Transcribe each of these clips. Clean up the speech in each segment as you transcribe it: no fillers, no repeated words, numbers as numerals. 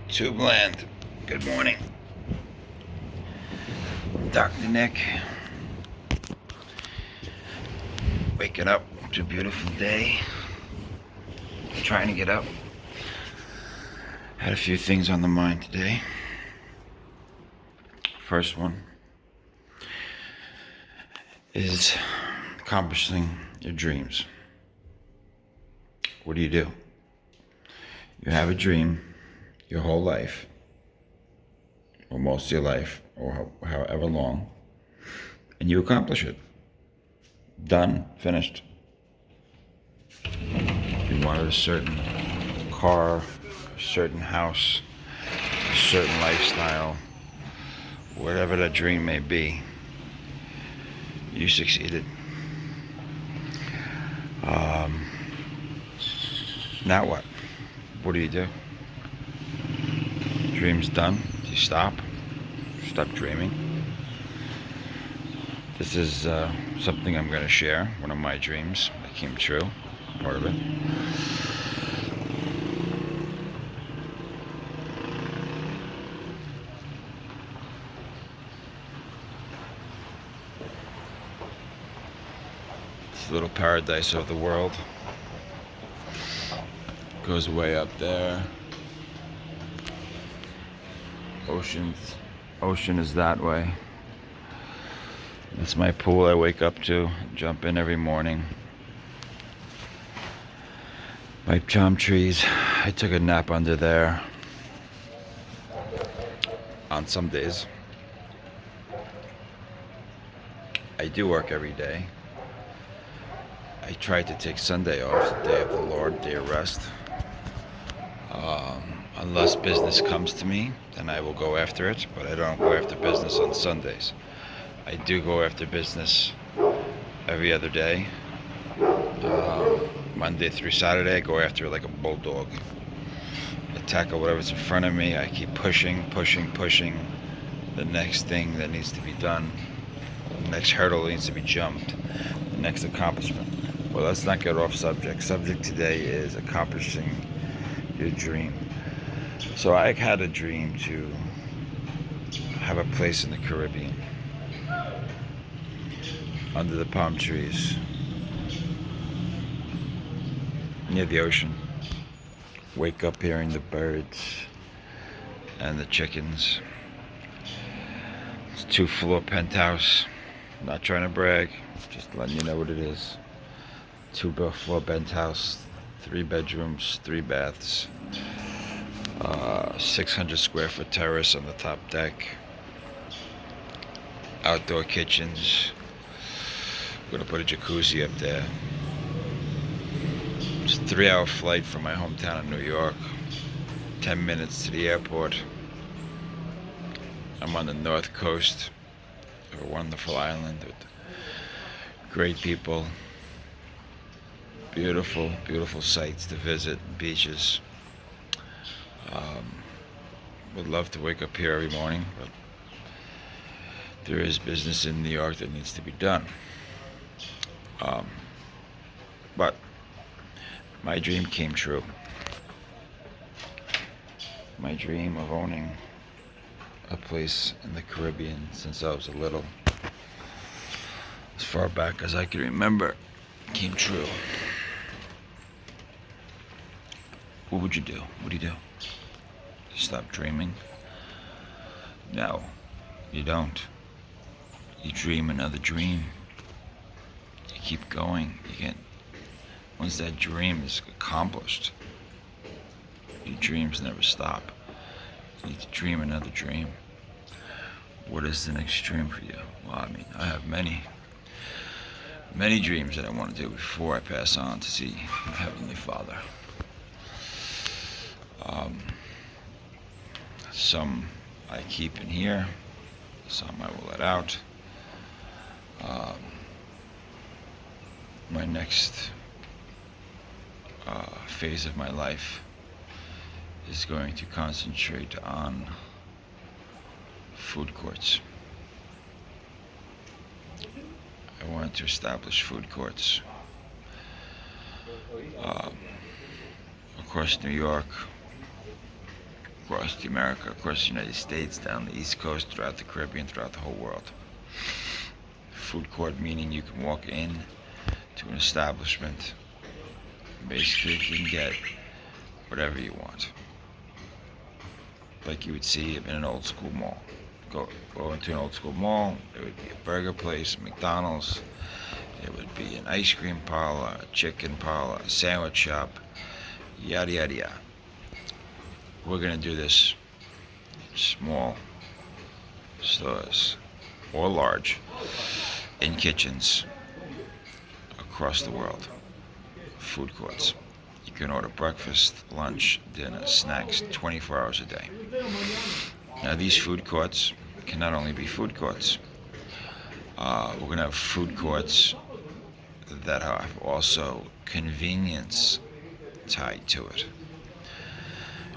Tube Land. Good morning. Dr. Nick. Waking up. It's a beautiful day. Trying to get up. Had a few things on the mind today. First one is accomplishing your dreams. What do? You have a dream your whole life, or most of your life, or however long, and you accomplish it. Done, finished. You wanted a certain car, a certain house, a certain lifestyle, whatever that dream may be, you succeeded. Now what? What do? Dream's done. Do you stop? Stop dreaming. This is something I'm going to share. One of my dreams that came true. Part of it. This little paradise of the world goes way up there. Ocean is that way. That's my pool I wake up to, jump in every morning. My palm trees. I took a nap under there on some days. I do work every day. I try to take Sunday off, the day of the Lord, day of rest. Unless business comes to me, then I will go after it, but I don't go after business on Sundays. I do go after business every other day. Monday through Saturday, I go after it like a bulldog. I tackle whatever's in front of me. I keep pushing the next thing that needs to be done. The next hurdle needs to be jumped. The next accomplishment. Well, let's not get off subject. Subject today is accomplishing your dream. So I had a dream to have a place in the Caribbean, under the palm trees, near the ocean. Wake up hearing the birds and the chickens. It's a 2-floor penthouse. Not trying to brag, just letting you know what it is. 2-floor penthouse, 3 bedrooms, 3 baths. 600 square foot terrace on the top deck. Outdoor kitchens. We're gonna put a jacuzzi up there. It's a 3-hour flight from my hometown of New York. 10 minutes to the airport. I'm on the north coast of a wonderful island with great people. Beautiful, beautiful sights to visit, beaches. Would love to wake up here every morning, but there is business in New York that needs to be done. But my dream came true. My dream of owning a place in the Caribbean since I was little, as far back as I can remember, came true. What would you do? What do? Stop dreaming? No, you don't. You dream another dream. You keep going. Once that dream is accomplished, your dreams never stop. You need to dream another dream. What is the next dream for you? Well, I mean, I have many dreams that I want to do before I pass on to see my Heavenly Father. Some I keep in here, some I will let out. My next phase of my life is going to concentrate on food courts. I want to establish food courts across New York, across the America, across the United States, down the East Coast, throughout the Caribbean, throughout the whole world. Food court meaning you can walk in to an establishment. Basically, you can get whatever you want, like you would see in an old school mall. Go into an old school mall. There would be a burger place, McDonald's. There would be an ice cream parlor, a chicken parlor, a sandwich shop, yada yada yada. We're gonna do this small stores or large in kitchens across the world. Food courts. You can order breakfast, lunch, dinner, snacks 24 hours a day. Now these food courts can not only be food courts, we're going to have food courts that have also convenience tied to it.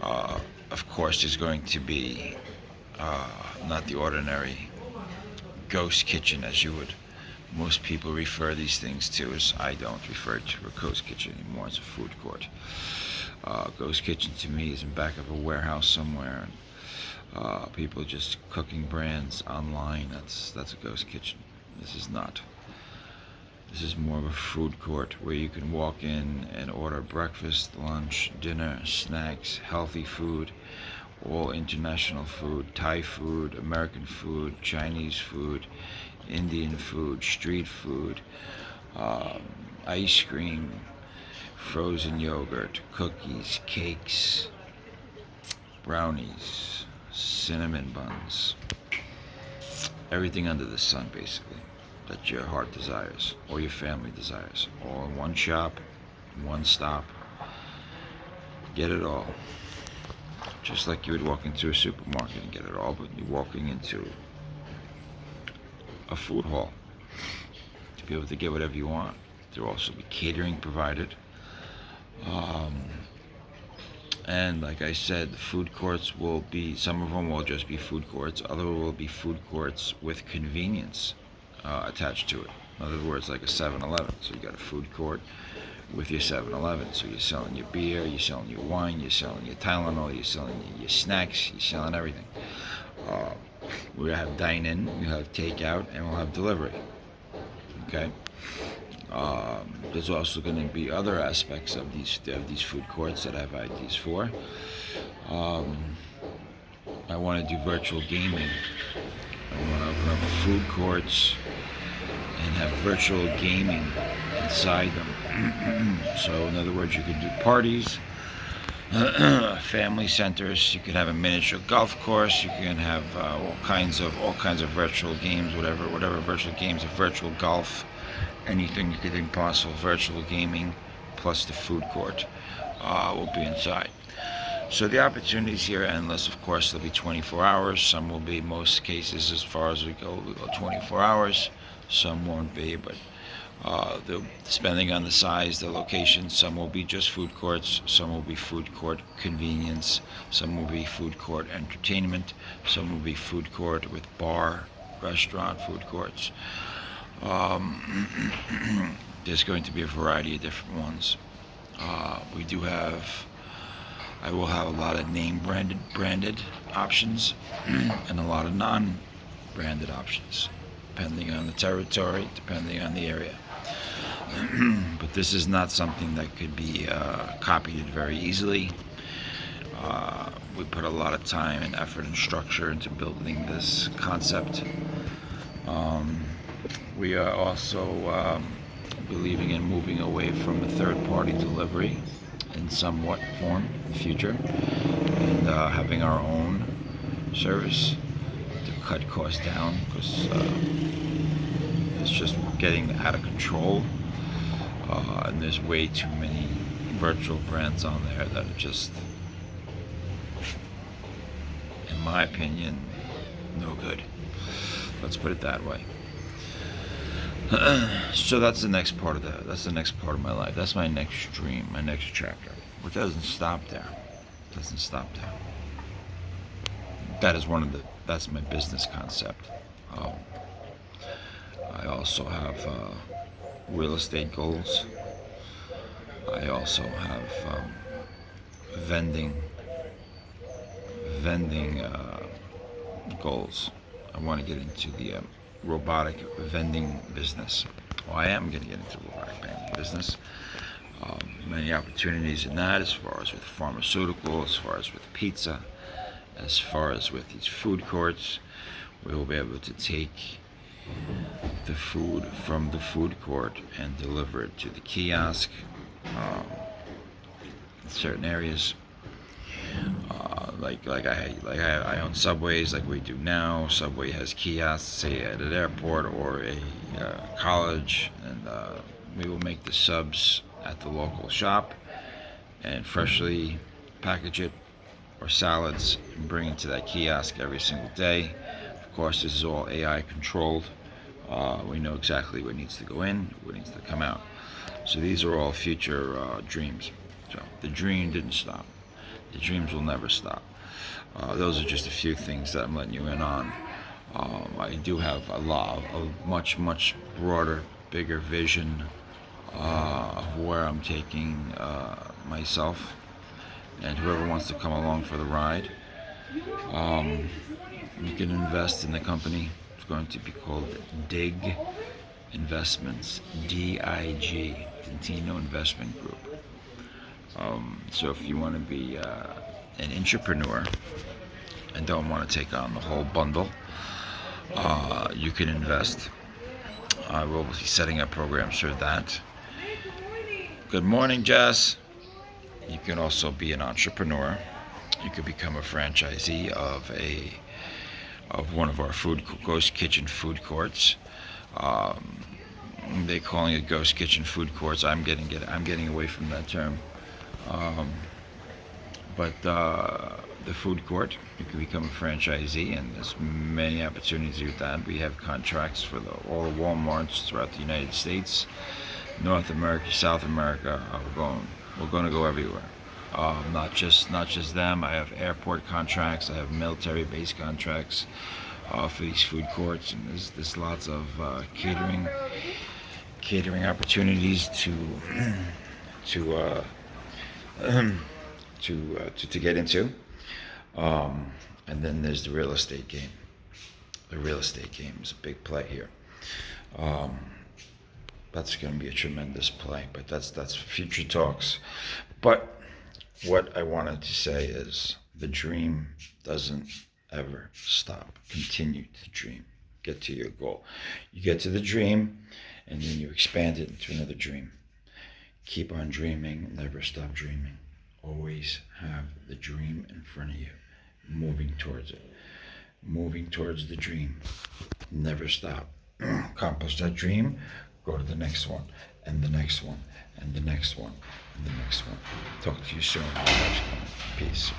Of course, there's going to be not the ordinary ghost kitchen as you would. Most people refer these things to, as I don't refer to a ghost kitchen anymore. It's a food court. Ghost kitchen to me is in back of a warehouse somewhere, and people just cooking brands online. That's a ghost kitchen. This is not. This is more of a food court where you can walk in and order breakfast, lunch, dinner, snacks, healthy food, all international food, Thai food, American food, Chinese food, Indian food, street food, ice cream, frozen yogurt, cookies, cakes, brownies, cinnamon buns, everything under the sun basically that your heart desires or your family desires, all in one shop, one stop. Get it all. Just like you would walk into a supermarket and get it all, but you're walking into a food hall to be able to get whatever you want. There will also be catering provided. And like I said, the food courts will be, some of them will just be food courts, others will be food courts with convenience attached to it. In other words, like a 7-Eleven. So you got a food court with your 7-Eleven. So you're selling your beer, you're selling your wine, you're selling your Tylenol, you're selling your snacks, you're selling everything. We have dine-in, we have takeout, and we'll have delivery. Okay. There's also going to be other aspects of these food courts that I have ideas for. I want to do virtual gaming. I want to open up food courts and have virtual gaming inside them. So in other words, you can do parties, family centers. You can have a miniature golf course. You can have all kinds of virtual games, whatever virtual games, a virtual golf, anything you could think possible. Virtual gaming plus the food court will be inside. So the opportunities here are endless. Of course, they'll be 24 hours. Some will be, most cases, as far as we go 24 hours. Some won't be, but depending on the size, the location, some will be just food courts, some will be food court convenience, some will be food court entertainment, some will be food court with bar, restaurant, food courts. There's going to be a variety of different ones. I will have a lot of name branded options and a lot of non-branded options, depending on the territory, depending on the area. But this is not something that could be copied very easily. We put a lot of time and effort and structure into building this concept. We are also believing in moving away from a third-party delivery in somewhat form in the future, and having our own service to cut costs down, because it's just getting out of control, and there's way too many virtual brands on there that are just, in my opinion, no good. Let's put it that way. So that's the next part of my life. That's my next dream, my next chapter. But it doesn't stop there. That's my business concept. I also have real estate goals. I also have vending vending goals. I want to get into the robotic vending business. Well, I am going to get into robotic vending business. Many opportunities in that, as far as with pharmaceutical, as far as with pizza, as far as with these food courts. We will be able to take the food from the food court and deliver it to the kiosk in certain areas. I own Subways like we do now. Subway has kiosks, say at an airport or a college, and we will make the subs at the local shop and freshly package it, or salads, and bring it to that kiosk every single day. Of course, this is all AI controlled. We know exactly what needs to go in, what needs to come out. So these are all future dreams. So the dream didn't stop. The dreams will never stop. Those are just a few things that I'm letting you in on. I do have a much broader, bigger vision of where I'm taking myself, and whoever wants to come along for the ride. You can invest in the company. It's going to be called DIG Investments, DIG, Dentino Investment Group. So if you want to be an entrepreneur and don't want to take on the whole bundle, you can invest. I will be setting up programs for that. Good morning, Jess. You can also be an entrepreneur. You could become a franchisee of one of our ghost kitchen food courts. They're calling it ghost kitchen food courts. I'm getting away from that term. But the food court, you can become a franchisee, and there's many opportunities with that. We have contracts for all the Walmarts throughout the United States, North America, South America. We're going to go everywhere. Not just them. I have airport contracts. I have military base contracts for these food courts, and there's lots of catering opportunities to get into. And then there's the real estate game. The real estate game is a big play here. That's going to be a tremendous play, but that's future talks. But what I wanted to say is the dream doesn't ever stop. Continue to dream. Get to your goal. You get to the dream, and then you expand it into another dream. Keep on dreaming. Never stop dreaming. Always have the dream in front of you. Moving towards it. Moving towards the dream. Never stop. Accomplish that dream. Go to the next one, and the next one, and the next one, and the next one. Talk to you soon. Peace.